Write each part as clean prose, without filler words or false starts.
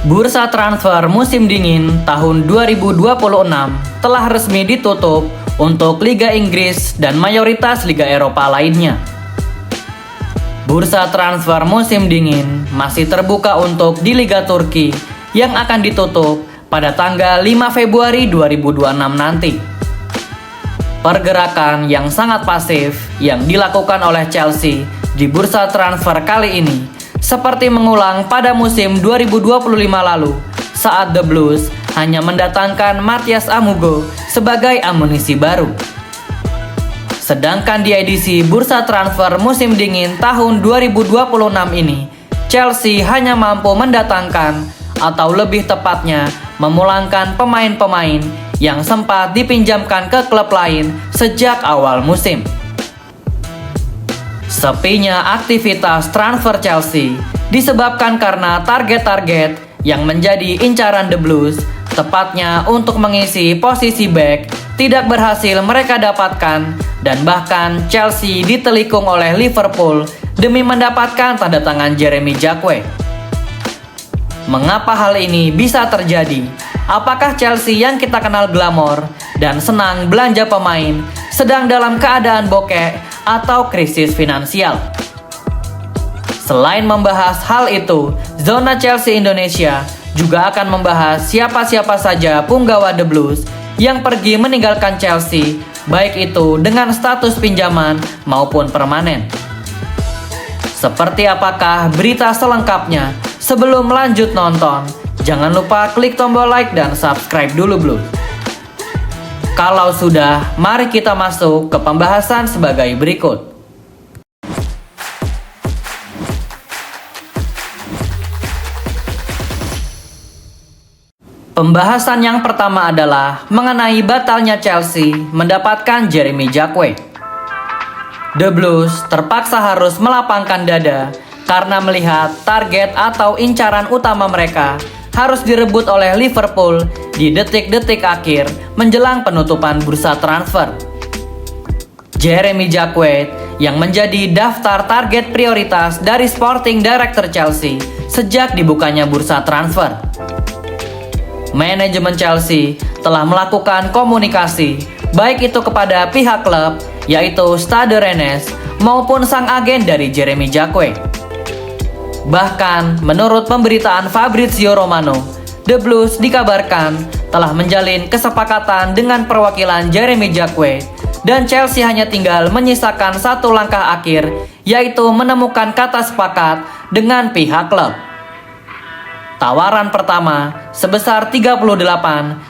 Bursa transfer musim dingin tahun 2026 telah resmi ditutup untuk Liga Inggris dan mayoritas Liga Eropa lainnya. Bursa transfer musim dingin masih terbuka untuk di Liga Turki yang akan ditutup pada tanggal 5 Februari 2026 nanti. Pergerakan yang sangat pasif yang dilakukan oleh Chelsea di bursa transfer kali ini seperti mengulang pada musim 2025 lalu saat The Blues hanya mendatangkan Mathias Amugo sebagai amunisi baru. Sedangkan di edisi bursa transfer musim dingin tahun 2026 ini, Chelsea hanya mampu mendatangkan atau lebih tepatnya memulangkan pemain-pemain yang sempat dipinjamkan ke klub lain sejak awal musim. Sepinya aktivitas transfer Chelsea disebabkan karena target-target yang menjadi incaran The Blues, tepatnya untuk mengisi posisi back, tidak berhasil mereka dapatkan, dan bahkan Chelsea ditelikung oleh Liverpool demi mendapatkan tanda tangan Jeremy Jacque. Mengapa hal ini bisa terjadi? Apakah Chelsea yang kita kenal glamor dan senang belanja pemain sedang dalam keadaan bokeh atau krisis finansial? Selain membahas hal itu, Zona Chelsea Indonesia juga akan membahas siapa-siapa saja punggawa The Blues yang pergi meninggalkan Chelsea, baik itu dengan status pinjaman maupun permanen. Seperti apakah berita selengkapnya? Sebelum lanjut nonton, jangan lupa klik tombol like dan subscribe dulu Blues. Kalau sudah, mari kita masuk ke pembahasan sebagai berikut. Pembahasan yang pertama adalah mengenai batalnya Chelsea mendapatkan Jeremy Jacque. The Blues terpaksa harus melapangkan dada karena melihat target atau incaran utama mereka harus direbut oleh Liverpool di detik-detik akhir menjelang penutupan bursa transfer. Jeremy Jacque yang menjadi daftar target prioritas dari Sporting Director Chelsea sejak dibukanya bursa transfer. Manajemen Chelsea telah melakukan komunikasi baik itu kepada pihak klub yaitu Stade Rennes maupun sang agen dari Jeremy Jacque. Bahkan menurut pemberitaan Fabrizio Romano, The Blues dikabarkan telah menjalin kesepakatan dengan perwakilan Jeremy Jacque dan Chelsea hanya tinggal menyisakan satu langkah akhir yaitu menemukan kata sepakat dengan pihak klub. Tawaran pertama sebesar 38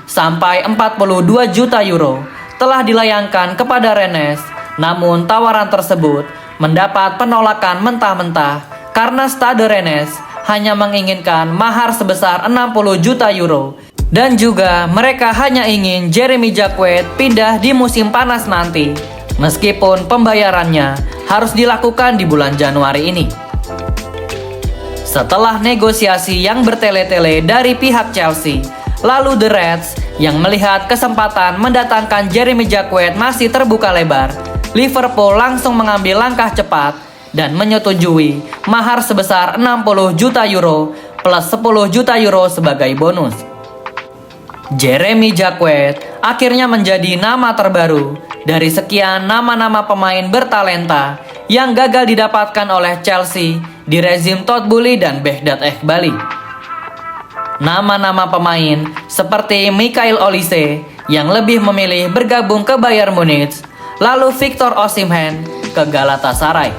sampai 42 juta euro telah dilayangkan kepada Rennes, namun tawaran tersebut mendapat penolakan mentah-mentah karena Stade Rennes hanya menginginkan mahar sebesar 60 juta euro dan juga mereka hanya ingin Jeremy Jacque pindah di musim panas nanti, meskipun pembayarannya harus dilakukan di bulan Januari ini. Setelah negosiasi yang bertele-tele dari pihak Chelsea, lalu The Reds yang melihat kesempatan mendatangkan Jeremy Jacque masih terbuka lebar, Liverpool langsung mengambil langkah cepat dan menyetujui mahar sebesar 60 juta euro plus 10 juta euro sebagai bonus. Jeremy Jacque akhirnya menjadi nama terbaru dari sekian nama-nama pemain bertalenta yang gagal didapatkan oleh Chelsea di rezim Todd Boehly dan Behdat Eghbali. Nama-nama pemain seperti Michael Olise yang lebih memilih bergabung ke Bayern Munich, lalu Victor Osimhen ke Galatasaray,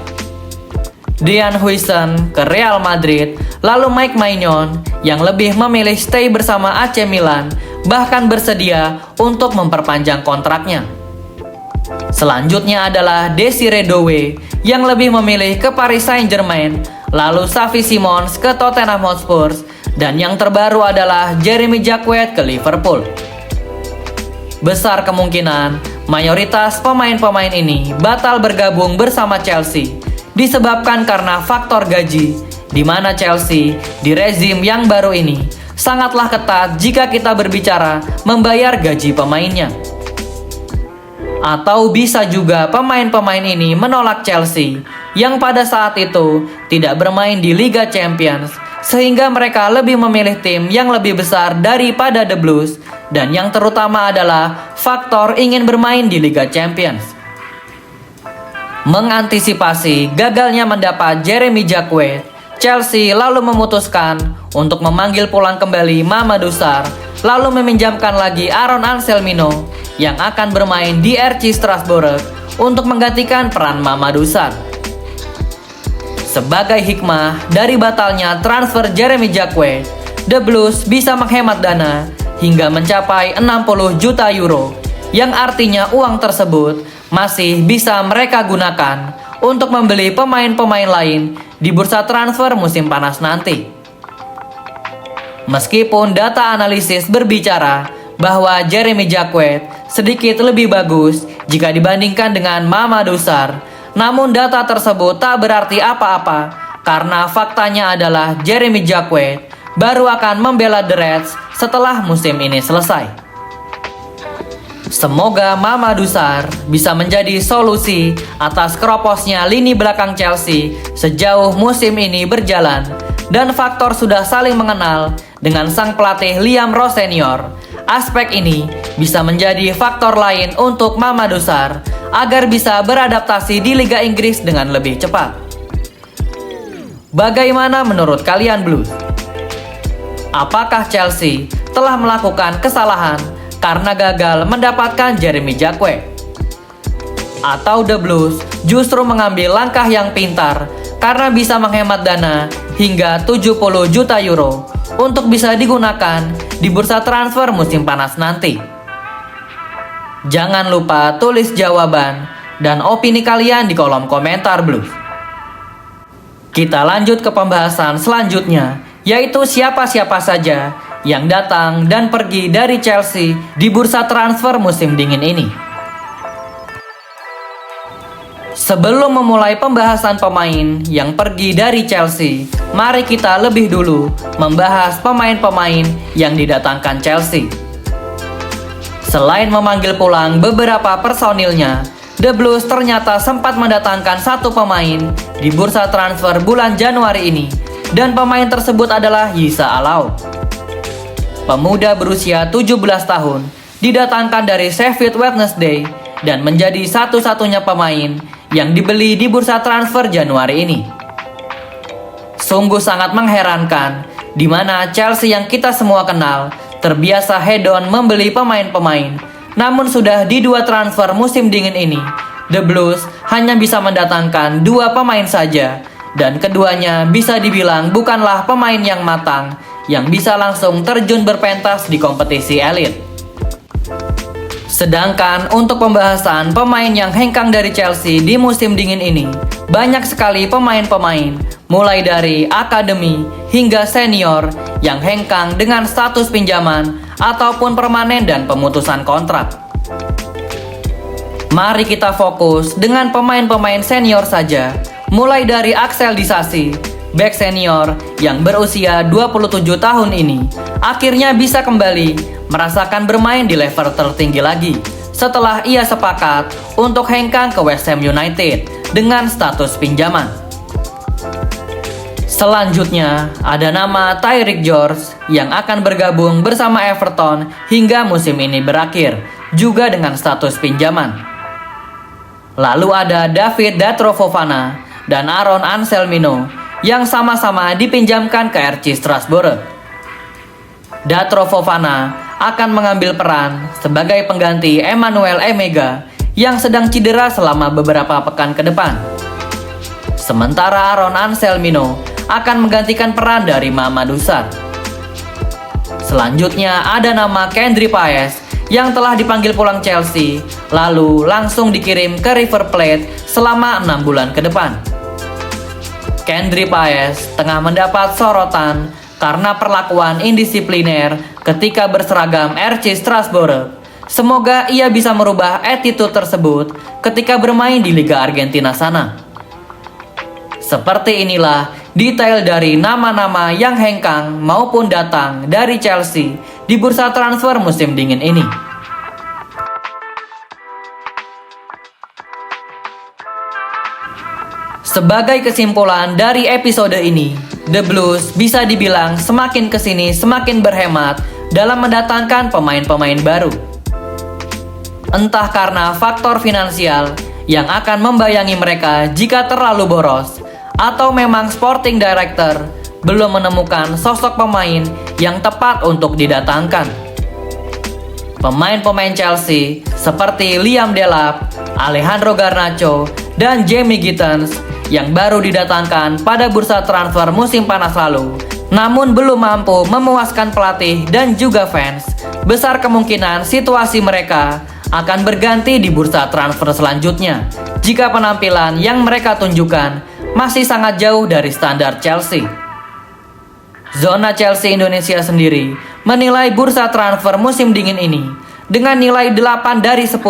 Dean Huijsen ke Real Madrid, lalu Mike Maignan yang lebih memilih stay bersama AC Milan, bahkan bersedia untuk memperpanjang kontraknya. Selanjutnya adalah Desiree Doué yang lebih memilih ke Paris Saint-Germain, lalu Xavi Simons ke Tottenham Hotspur, dan yang terbaru adalah Jeremy Jacque ke Liverpool. Besar kemungkinan mayoritas pemain-pemain ini batal bergabung bersama Chelsea disebabkan karena faktor gaji, di mana Chelsea di rezim yang baru ini sangatlah ketat jika kita berbicara membayar gaji pemainnya. Atau bisa juga pemain-pemain ini menolak Chelsea yang pada saat itu tidak bermain di Liga Champions sehingga mereka lebih memilih tim yang lebih besar daripada The Blues, dan yang terutama adalah faktor ingin bermain di Liga Champions. Mengantisipasi gagalnya mendapat Jeremy Jacquet, Chelsea lalu memutuskan untuk memanggil pulang kembali Mamadou Sarr, lalu meminjamkan lagi Aaron Anselmino yang akan bermain di RC Strasbourg untuk menggantikan peran Mamadou Sarr. Sebagai hikmah dari batalnya transfer Jeremy Jacquet, The Blues bisa menghemat dana hingga mencapai 60 juta euro, yang artinya uang tersebut masih bisa mereka gunakan untuk membeli pemain-pemain lain di bursa transfer musim panas nanti. Meskipun data analisis berbicara bahwa Jeremy Jacquet sedikit lebih bagus jika dibandingkan dengan Mamadou Sarr, namun data tersebut tak berarti apa-apa karena faktanya adalah Jeremy Jacquet baru akan membela The Reds setelah musim ini selesai. Semoga Mamadou Sarr bisa menjadi solusi atas keroposnya lini belakang Chelsea sejauh musim ini berjalan, dan faktor sudah saling mengenal dengan sang pelatih Liam Ross Senior. Aspek ini bisa menjadi faktor lain untuk Mamadou Sarr agar bisa beradaptasi di Liga Inggris dengan lebih cepat. Bagaimana menurut kalian Blues? Apakah Chelsea telah melakukan kesalahan karena gagal mendapatkan Jeremy Jacquet? Atau The Blues justru mengambil langkah yang pintar karena bisa menghemat dana hingga 70 juta euro untuk bisa digunakan di bursa transfer musim panas nanti? Jangan lupa tulis jawaban dan opini kalian di kolom komentar Blues. Kita lanjut ke pembahasan selanjutnya, yaitu siapa-siapa saja yang datang dan pergi dari Chelsea di bursa transfer musim dingin ini. Sebelum memulai pembahasan pemain yang pergi dari Chelsea, mari kita lebih dulu membahas pemain-pemain yang didatangkan Chelsea. Selain memanggil pulang beberapa personilnya, The Blues ternyata sempat mendatangkan satu pemain di bursa transfer bulan Januari ini, dan pemain tersebut adalah Yisa Alou. Pemuda berusia 17 tahun didatangkan dari Sheffield Wednesday dan menjadi satu-satunya pemain yang dibeli di bursa transfer Januari ini. Sungguh sangat mengherankan di mana Chelsea yang kita semua kenal terbiasa head-on membeli pemain-pemain, namun sudah di dua transfer musim dingin ini, The Blues hanya bisa mendatangkan dua pemain saja, dan keduanya bisa dibilang bukanlah pemain yang matang yang bisa langsung terjun berpentas di kompetisi elit. Sedangkan untuk pembahasan pemain yang hengkang dari Chelsea di musim dingin ini, banyak sekali pemain-pemain mulai dari akademi hingga senior yang hengkang dengan status pinjaman ataupun permanen dan pemutusan kontrak. Mari kita fokus dengan pemain-pemain senior saja, mulai dari Axel Disasi, bek senior yang berusia 27 tahun ini akhirnya bisa kembali merasakan bermain di level tertinggi lagi setelah ia sepakat untuk hengkang ke West Ham United dengan status pinjaman. Selanjutnya ada nama Tyreek George yang akan bergabung bersama Everton hingga musim ini berakhir, juga dengan status pinjaman. Lalu ada David Datro Fofana dan Aaron Anselmino yang sama-sama dipinjamkan ke RC Strasbourg. Datro Fofana akan mengambil peran sebagai pengganti Emmanuel Emega yang sedang cedera selama beberapa pekan ke depan. Sementara Aaron Anselmino akan menggantikan peran dari Mamadou Sarr. Selanjutnya ada nama Kendry Paes yang telah dipanggil pulang Chelsea, lalu langsung dikirim ke River Plate selama 6 bulan ke depan. Kendry Paes tengah mendapat sorotan karena perlakuan indisipliner ketika berseragam RC Strasbourg. Semoga ia bisa merubah attitude tersebut ketika bermain di Liga Argentina sana. Seperti inilah detail dari nama-nama yang hengkang maupun datang dari Chelsea di bursa transfer musim dingin ini. Sebagai kesimpulan dari episode ini, The Blues bisa dibilang semakin kesini semakin berhemat dalam mendatangkan pemain-pemain baru. Entah karena faktor finansial yang akan membayangi mereka jika terlalu boros, atau memang sporting director belum menemukan sosok pemain yang tepat untuk didatangkan. Pemain-pemain Chelsea seperti Liam Delap, Alejandro Garnacho, dan Jamie Gittens yang baru didatangkan pada bursa transfer musim panas lalu, namun belum mampu memuaskan pelatih dan juga fans, besar kemungkinan situasi mereka akan berganti di bursa transfer selanjutnya jika penampilan yang mereka tunjukkan masih sangat jauh dari standar Chelsea. Zona Chelsea Indonesia sendiri menilai bursa transfer musim dingin ini dengan nilai 8 dari 10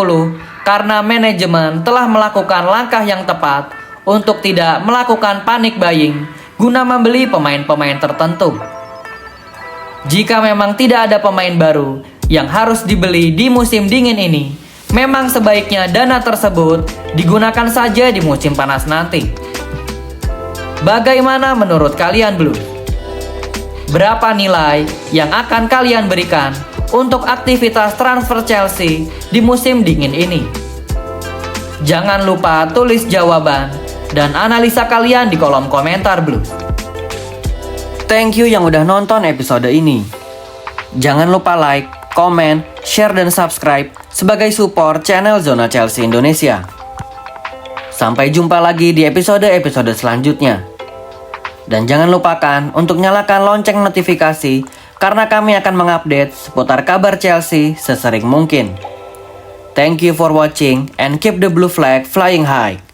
karena manajemen telah melakukan langkah yang tepat untuk tidak melakukan panic buying guna membeli pemain-pemain tertentu. Jika memang tidak ada pemain baru yang harus dibeli di musim dingin ini, memang sebaiknya dana tersebut digunakan saja di musim panas nanti. Bagaimana menurut kalian, Blue? Berapa nilai yang akan kalian berikan untuk aktivitas transfer Chelsea di musim dingin ini? Jangan lupa tulis jawaban dan analisa kalian di kolom komentar, Blue. Thank you yang udah nonton episode ini. Jangan lupa like, komen, share, dan subscribe sebagai support channel Zona Chelsea Indonesia. Sampai jumpa lagi di episode-episode selanjutnya. Dan jangan lupakan untuk nyalakan lonceng notifikasi karena kami akan mengupdate seputar kabar Chelsea sesering mungkin. Thank you for watching and keep the blue flag flying high.